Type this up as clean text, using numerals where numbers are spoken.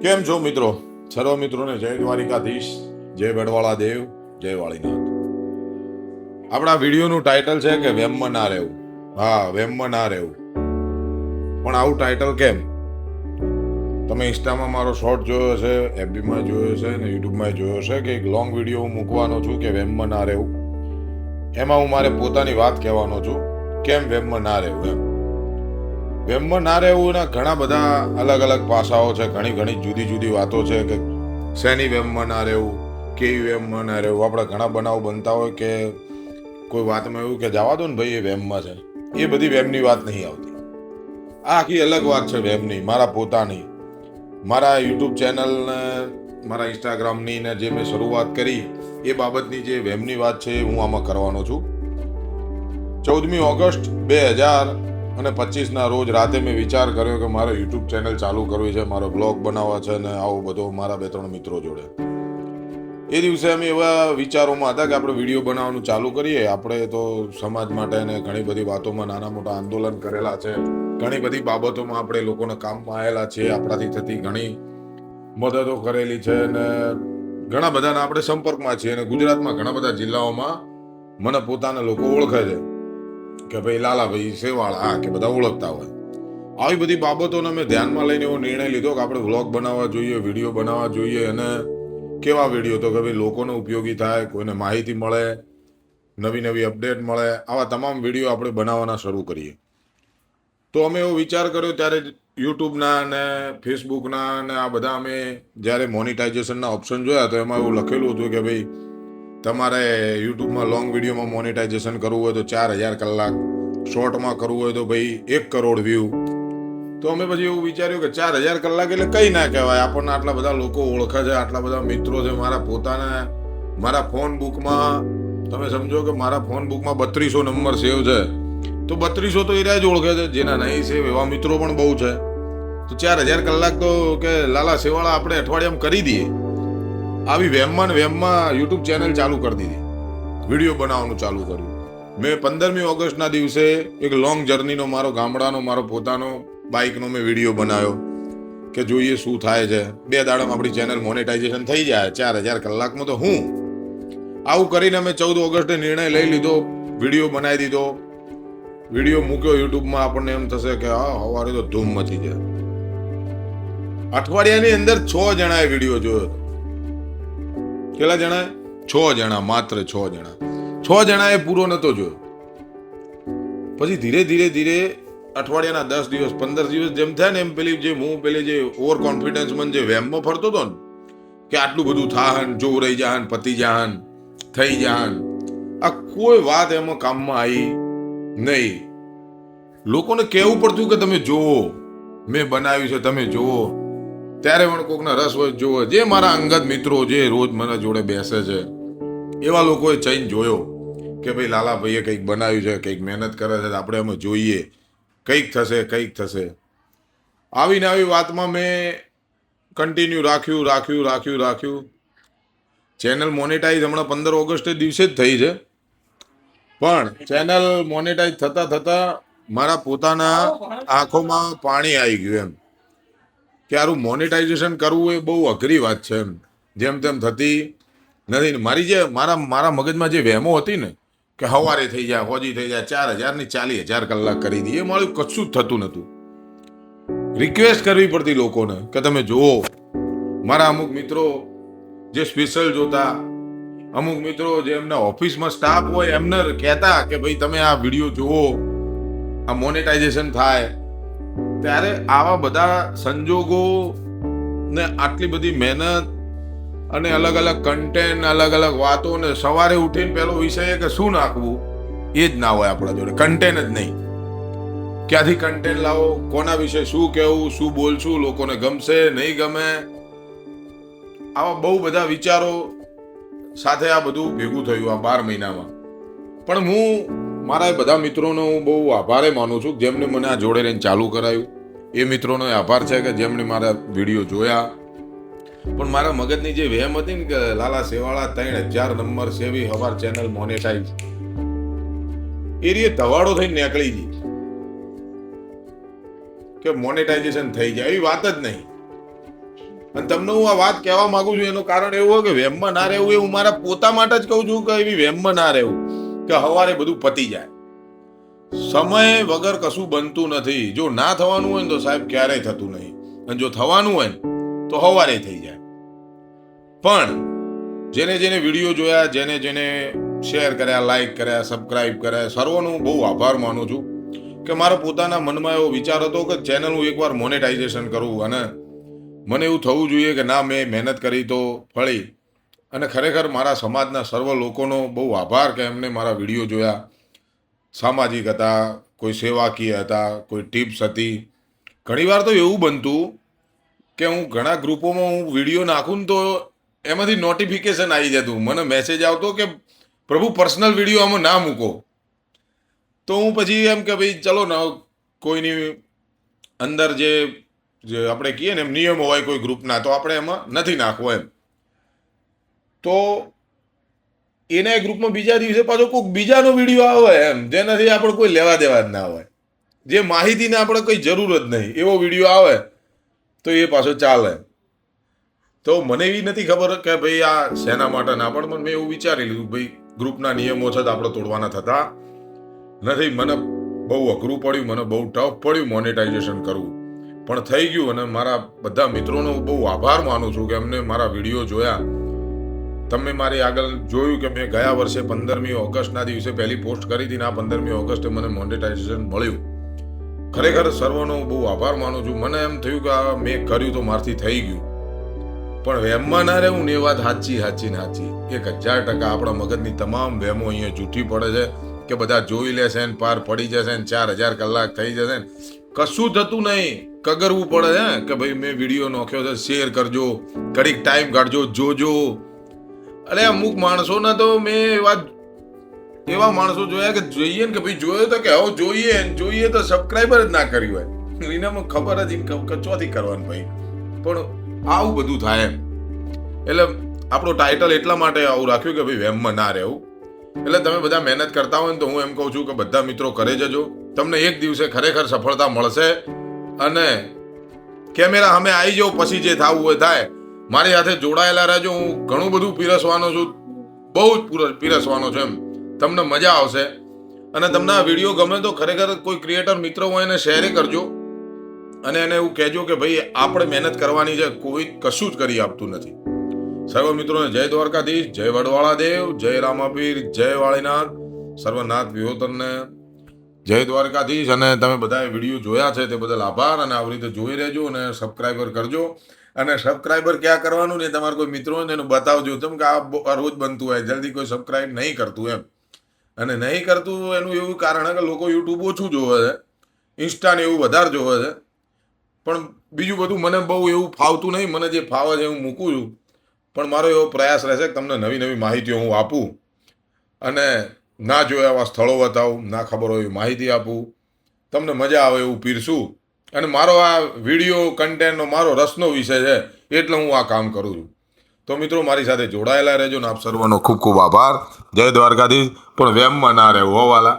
કેમ છો મિત્રો? સર્વ મિત્રોને જય દ્વારિકાધીશ, જય બડવાળા દેવ, જય વાળીનાથ. આપણા વિડીયોનું ટાઇટલ છે કે વેમમાં ના રહેવું. હા, વેમમાં ના રહેવું. પણ આવું ટાઇટલ કેમ? તમે ઇન્સ્ટામાં મારો શોર્ટ જોયો છે, એફબીમાં જોયો છે ને યુટ્યુબમાં જોયો છે કે એક લોંગ વિડીયો હું મૂકવાનો છું કે વેમમાં ના રહેવું. એમાં હું મારે પોતાની વાત કહેવાનો છું કેમ વેમમાં ના રહેવું એમ. વેમમાં ના રહેવું એના ઘણા બધા અલગ અલગ પાસાઓ છે, ઘણી જુદી જુદી વાતો છે કે શેની વેમમાં ના રહેવું, કેવી વેમમાં ના રહેવું. આપણે ઘણા બનાવ બનતા હોય કે કોઈ વાતમાં એવું કે જવા દો ને ભાઈ એ વેમમાં છે, એ બધી વેમની વાત નહીં આવતી. આ આખી અલગ વાત છે વેમની, મારા પોતાની. મારા યુટ્યુબ ચેનલ ને મારા ઇન્સ્ટાગ્રામની ને જે મેં શરૂઆત કરી એ બાબતની જે વેમની વાત છે હું આમાં કરવાનો છું. 14મી ઓગસ્ટ 2025ના રોજ રાતે મેં વિચાર કર્યો કે મારે યુટ્યુબ ચેનલ ચાલુ કરવી છે, મારો બ્લોગ બનાવવા છે ને આવું બધું મારા 2-3 મિત્રો જોડે. એ દિવસે અમે એવા વિચારોમાં હતા કે આપણે વિડીયો બનાવવાનું ચાલુ કરીએ. આપણે તો સમાજ માટે ને ઘણી બધી વાતોમાં નાના મોટા આંદોલન કરેલા છે, ઘણી બધી બાબતોમાં આપણે લોકોને કામમાં આવેલા છે, આપણાથી થતી ઘણી મદદો કરેલી છે ને ઘણા બધાના આપણે સંપર્કમાં છીએ અને ગુજરાતમાં ઘણા બધા જિલ્લાઓમાં મને પોતાના લોકો ઓળખે છે કે ભાઈ લાલાભાઈ સેવાળા, આ કે બધા ઓળખતા હોય. આવી બધી બાબતોને મેં ધ્યાનમાં લઈને એવો નિર્ણય લીધો કે આપણે વ્લોગ બનાવવા જોઈએ, વિડીયો બનાવવા જોઈએ. અને કેવા વિડીયો તો કે ભાઈ લોકોને ઉપયોગી થાય, કોઈને માહિતી મળે, નવી અપડેટ મળે, આવા તમામ વિડીયો આપણે બનાવવાના શરૂ કરીએ. તો અમે એવો વિચાર કર્યો ત્યારે યુટ્યુબના અને ફેસબુકના અને આ બધા અમે જ્યારે મોનિટાઇઝેશનના ઓપ્શન જોયા તો એમાં એવું લખેલું હતું કે ભાઈ તમારે યુટ્યુબમાં લોંગ વિડીયોમાં મોનિટાઇઝેશન કરવું હોય તો 4000 કલાક, શોર્ટમાં કરવું હોય તો ભાઈ 1 કરોડ વ્યૂ. તો અમે પછી એવું વિચાર્યું કે 4000 કલાક એટલે કંઈ ના કહેવાય. આપણને આટલા બધા લોકો ઓળખે છે, આટલા બધા મિત્રો છે. મારા પોતાના મારા ફોન બુકમાં તમે સમજો કે મારા ફોન બુકમાં 3200 નંબર સેવ છે. તો 3200 તો એ જ ઓળખે છે, જેના નહીં સેવ એવા મિત્રો પણ બહુ છે. તો 4000 કલાક તો કે લાલા સેવાળા આપણે અઠવાડિયામાં કરી દઈએ. આવી વેમમાં યુટ્યુબ ચેનલ ચાલુ કરી દીધી, વિડીયો બનાવવાનું ચાલુ કર્યું. મેં 15મી ઓગસ્ટના દિવસે એક લોંગ જર્નીનો મારો ગામડાનો મારો પોતાનો બાઇકનો મેં વિડીયો બનાવ્યો કે જોઈએ શું થાય છે. 2 દાડામાં આપણી ચેનલ મોનેટાઇઝેશન થઈ જાય, 4000 કલાકમાં તો હું. આવું કરીને અમે 14 ઓગસ્ટે નિર્ણય લઈ લીધો, વિડીયો બનાવી દીધો, વિડીયો મૂક્યો યુટ્યુબમાં. આપણને એમ થશે કે હા સવારે તો ધૂમ મચી જાય. અઠવાડિયાની અંદર 6 જણાએ વિડીયો જોયો. કેટલા જણા? 6 જણા, માત્ર 6 જણા. 6 જણાએ પૂરો નતો જોયો. પછી ધીરે અઠવાડિયાના 10 દિવસ 15 દિવસ જેમ થાય ને એમ પેલી જે ઓવર કોન્ફિડન્સ મન જે વેમમાં ફરતો હતો ને કે આટલું બધું થાહન, જો રહી જાહન, પતી જાહન, થઈ જાહન, આ કોઈ વાત એમાં કામમાં આવી નહીં. લોકોને કહેવું પડતું કે તમે જુઓ, મેં બનાવ્યું છે, તમે જુઓ. ત્યારે પણ કોકના રસ હોય જોવે. જે મારા અંગત મિત્રો જે રોજ મને જોડે બેસે છે એવા લોકોએ જઈને જોયો કે ભાઈ લાલાભાઈએ કંઈક બનાવ્યું છે, કંઈક મહેનત કરે છે, આપણે અમે જોઈએ, કંઈક થશે. આવીને આવી વાતમાં મેં કન્ટિન્યુ રાખ્યું. ચેનલ મોનેટાઈઝ હમણાં 15 ઓગસ્ટે દિવસે જ થઈ છે. પણ ચેનલ મોનેટાઈઝ થતા મારા પોતાના આંખોમાં પાણી આવી ગયું એમ કે આરું મોનેટાઇઝેશન કરવું એ બહુ અઘરી વાત છે એમ. જેમ તેમ થતી નથી. મારા મગજમાં જે વહેમો હતી ને કે સવારે થઈ જાય, હોજી થઈ જાય, 4000 ની 40000 કલાક કરી દઈએ, મારું કશું જ થતું નહોતું. રિક્વેસ્ટ કરવી પડતી લોકોને કે તમે જુઓ. મારા અમુક મિત્રો જે સ્પેશિયલ જોતા, અમુક મિત્રો જે એમના ઓફિસમાં સ્ટાફ હોય એમને કહેતા કે ભાઈ તમે આ વિડીયો જુઓ, આ મોનેટાઇઝેશન થાય. ત્યારે આવા બધા સંજોગો ને આટલી બધી મહેનત અને અલગ અલગ કન્ટેન્ટ, અલગ વાતો ને સવારે ઉઠીને પહેલો વિષય કે શું નાખવું એ જ ના હોય આપણા જોડે. કન્ટેન્ટ જ નહીં. ક્યાંથી કન્ટેન્ટ લાવો, કોના વિશે શું કહેવું, શું બોલશું, લોકોને ગમશે નહીં ગમે, આવા બહુ બધા વિચારો સાથે આ બધું ભેગું થયું આ 12 મહિનામાં. પણ હું મારા બધા મિત્રોનો હું બહુ આભારે માનું છું જેમને મને આ જોડે રહીને ચાલુ કરાયું. એ મિત્રોનો આભાર છે કે જેમણે મારા વિડીયો જોયા. પણ મારા મગજની જે વહેમ હતી ને કે લાલા સેવાળા 3000 નંબર સેવી હવાર ચેનલ મોનેટાઈઝ, એ રીતે ધવાડો થઈને નીકળી ગઈ કે મોનેટાઇઝેશન થઈ જાય એવી વાત જ નહીં. અને તમને હું આ વાત કહેવા માંગુ છું એનું કારણ એવું હોય કે વેમમાં ના રહેવું એ હું મારા પોતા માટે જ કહું છું કે એવી વેમમાં ના રહેવું કે સવારે બધું પતી જાય. સમય વગર કશું બનતું નથી. જો ના થવાનું હોય ને તો સાહેબ ક્યારેય થતું નહીં, અને જો થવાનું હોય ને તો સવારે થઈ જાય. પણ જેને જેને વિડીયો જોયા, જેને જેને શેર કર્યા, લાઈક કર્યા, સબસ્ક્રાઇબ કર્યા, સર્વનો બહુ આભાર માનું છું કે મારા પોતાના મનમાં એવો વિચાર હતો કે ચેનલ હું એકવાર મોનેટાઇઝેશન કરું, અને મને એવું થવું જોઈએ કે ના, મેં મહેનત કરી તો ફળી. અને ખરેખર મારા સમાજના સર્વ લોકોનો બહુ આભાર કે એમને મારા વિડીયો જોયા. સામાજિક હતા, કોઈ સેવાકીય હતા, કોઈ ટિપ્સ હતી. ઘણીવાર તો એવું બનતું કે હું ઘણા ગ્રુપોમાં હું વિડીયો નાખું ને તો એમાંથી નોટિફિકેશન આવી જતું, મને મેસેજ આવતો કે પ્રભુ પર્સનલ વિડીયો આમાં ના મૂકો. તો હું પછી એમ કે ભાઈ ચલો ને, કોઈની અંદર જે આપણે કહીએ ને એમ નિયમો હોય કોઈ ગ્રુપના, તો આપણે એમાં નથી નાખવો એમ. તો એના ગ્રુપમાં બીજા દિવસે પાછો કોઈક બીજાનો વિડીયો આવે એમ, જેનાથી આપણે કોઈ લેવા દેવા જ ના હોય, જે માહિતીને આપણે કોઈ જરૂર જ નહીં, એવો વિડીયો આવે તો એ પાછો ચાલે. તો મને એવી નથી ખબર કે ભાઈ આ શેના માટે ના, પણ મેં એવું વિચારી લીધું ભાઈ ગ્રુપના નિયમો છે તો આપણે તોડવાના થતા નથી. મને બહુ અઘરું પડ્યું, મને બહુ ટફ પડ્યું મોનેટાઇઝેશન કરવું, પણ થઈ ગયું. અને મારા બધા મિત્રોનો બહુ આભાર માનું છું કે એમને મારા વિડીયો જોયા. તમે મારી આગળ જોયું કે મેં ગયા વર્ષે 15મી ઓગસ્ટના દિવસે પહેલી પોસ્ટ કરી હતી ને આ 15મી ઓગસ્ટે મને મોનેટાઇઝેશન મળ્યું. ખરેખર સર્વનો બહુ આભાર માનું છું. મને એમ થયું કે આ મેં કર્યું તો મારથી થઈ ગયું, પણ વેમમાં ના રહેવું ને એ વાત સાચી ને સાચી. 1000% આપણા મગજની તમામ વેમો અહીંયા જૂઠી પડે છે કે બધા જોઈ લેશે ને પાર પડી જશે ને 4000 કલાક થઈ જશે ને કશું થતું નહીં. કગરવું પડે છે કે ભાઈ મેં વિડીયો નાખ્યો છે, શેર કરજો, ઘડીક ટાઈમ કાઢજો, જોજો. અરે અમુક માણસોના તો મેં એવા માણસો જોયા કે જોઈએ ને કે ભાઈ જોયો તો કે હવે જોઈએ તો સબસ્ક્રાઈબર જ ના કર્યું હોય. એનામાં ખબર જ ચોથી કરવાનું ભાઈ. પણ આવું બધું થાય એમ. એટલે આપણો ટાઇટલ એટલા માટે આવું રાખ્યું કે ભાઈ વેમમાં ના રહેવું. એટલે તમે બધા મહેનત કરતા હોય ને તો હું એમ કહું છું કે બધા મિત્રો કરે જજો. તમને એક દિવસે ખરેખર સફળતા મળશે. અને કેમેરા સામે આવી જાઓ, પછી જે થવું હોય થાય. મારી સાથે જોડાયેલા રહેજો. હું ઘણું બધું પીરસવાનો છું, બહુ જ પીરસવાનો છું એમ. તમને મજા આવશે. અને તમને આ વિડીયો ગમે તો ખરેખર કોઈ ક્રિએટર મિત્ર હોય એને શેર કરજો, અને એને એવું કહેજો કે ભાઈ આપણે મહેનત કરવાની છે, કોઈ કશું જ કરી આપતું નથી. સર્વ મિત્રોને જય દ્વારકાધીશ, જય વડવાળા દેવ, જય રામાપીર, જય વાળીનાથ, સર્વનાથ વિહોતરને જય દ્વારકાધીશ. અને તમે બધાએ વિડીયો જોયા છે તે બદલ આભાર. અને આવી રીતે જોઈ રહેજો અને સબસ્ક્રાઈબર કરજો. અને સબસ્ક્રાઈબર ક્યાં કરવાનું ને તમારે કોઈ મિત્રો હોય ને એનું બતાવજો, કેમ કે આ રોજ બનતું હોય, જલ્દી કોઈ સબસ્ક્રાઈબ નહીં કરતું એમ. અને નહીં કરતું એનું એવું કારણ કે લોકો યુટ્યુબ ઓછું જોવે છે, ઇન્સ્ટાને એવું વધારે જોવે છે. પણ બીજું બધું મને બહુ એવું ફાવતું નહીં. મને જે ફાવે છે હું મૂકું છું. પણ મારો એવો પ્રયાસ રહેશે કે તમને નવી નવી માહિતીઓ હું આપું, અને ના જોયા એવા સ્થળો બતાવું, ના ખબર હોય એવી માહિતી આપું, તમને મજા આવે એવું પીરસું. અને મારો આ વિડીયો કન્ટેન્ટનો મારો રસનો વિષય છે, એટલે હું આ કામ કરું છું. તો મિત્રો મારી સાથે જોડાયેલા રહેજો ને આપ સર્વનો ખૂબ ખૂબ આભાર. જય દ્વારકાધીશ. પણ વેમમાં ના રહેવું હો વાલા.